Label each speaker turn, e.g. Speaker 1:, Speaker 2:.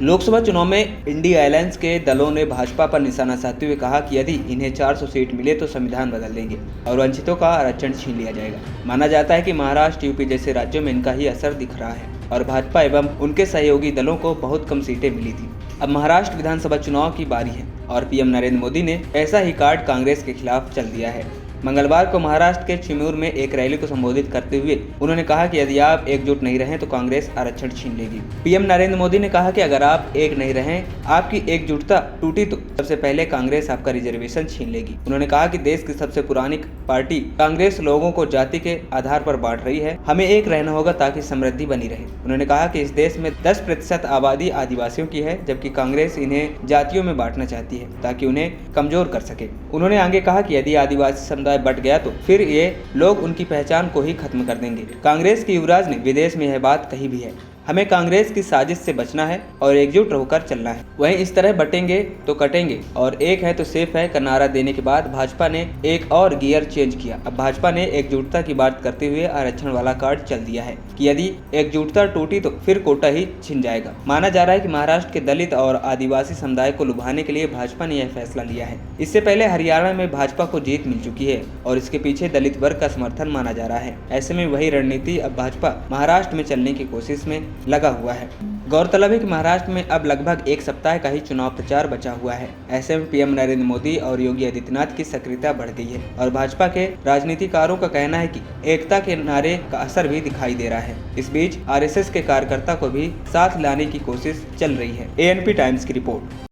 Speaker 1: लोकसभा चुनाव में India alliance के दलों ने भाजपा पर निशाना साधते हुए कहा कि यदि इन्हें 400 सीट मिले तो संविधान बदल देंगे और वंचितों का आरक्षण छीन लिया जाएगा। माना जाता है कि महाराष्ट्र, यूपी जैसे राज्यों में इनका ही असर दिख रहा है और भाजपा एवं उनके सहयोगी दलों को बहुत कम सीटें मिली थी। अब महाराष्ट्र विधानसभा चुनाव की बारी है और पीएम नरेंद्र मोदी ने ऐसा ही कार्ड कांग्रेस के खिलाफ चल दिया है। मंगलवार को महाराष्ट्र के चिमूर में एक रैली को संबोधित करते हुए उन्होंने कहा कि यदि आप एकजुट नहीं रहें तो कांग्रेस आरक्षण छीन लेगी। पीएम नरेंद्र मोदी ने कहा कि अगर आप एक नहीं रहें, आपकी एकजुटता टूटी तो सबसे पहले कांग्रेस आपका रिजर्वेशन छीन लेगी। उन्होंने कहा कि देश की सबसे पुरानी पार्टी कांग्रेस लोगों को जाति के आधार पर बांट रही है। हमें एक रहना होगा ताकि समृद्धि बनी रहे। उन्होंने कहा कि इस देश में 10% आबादी आदिवासियों की है, जबकि कांग्रेस इन्हें जातियों में बांटना चाहती है ताकि उन्हें कमजोर कर सके। उन्होंने आगे कहा कि यदि आदिवासी समुदाय बट गया तो फिर ये लोग उनकी पहचान को ही खत्म कर देंगे। कांग्रेस के युवराज ने विदेश में यह बात कही भी है। हमें कांग्रेस की साजिश से बचना है और एकजुट होकर चलना है। वहीं इस तरह बटेंगे तो कटेंगे और एक है तो सेफ है का नारा देने के बाद भाजपा ने एक और गियर चेंज किया। अब भाजपा ने एकजुटता की बात करते हुए आरक्षण वाला कार्ड चल दिया है कि यदि एकजुटता टूटी तो फिर कोटा ही छिन जाएगा। माना जा रहा है कि महाराष्ट्र के दलित और आदिवासी समुदाय को लुभाने के लिए भाजपा ने यह फैसला लिया है। इससे पहले हरियाणा में भाजपा को जीत मिल चुकी है और इसके पीछे दलित वर्ग का समर्थन माना जा रहा है। ऐसे में वही रणनीति अब भाजपा महाराष्ट्र में चलने की कोशिश में लगा हुआ है। गौरतलब है कि महाराष्ट्र में अब लगभग एक सप्ताह का ही चुनाव प्रचार बचा हुआ है। ऐसे में पीएम नरेंद्र मोदी और योगी आदित्यनाथ की सक्रियता बढ़ गई है और भाजपा के राजनीतिकारों का कहना है कि एकता के नारे का असर भी दिखाई दे रहा है। इस बीच आरएसएस के कार्यकर्ता को भी साथ लाने की कोशिश चल रही है। एएनपी टाइम्स की रिपोर्ट।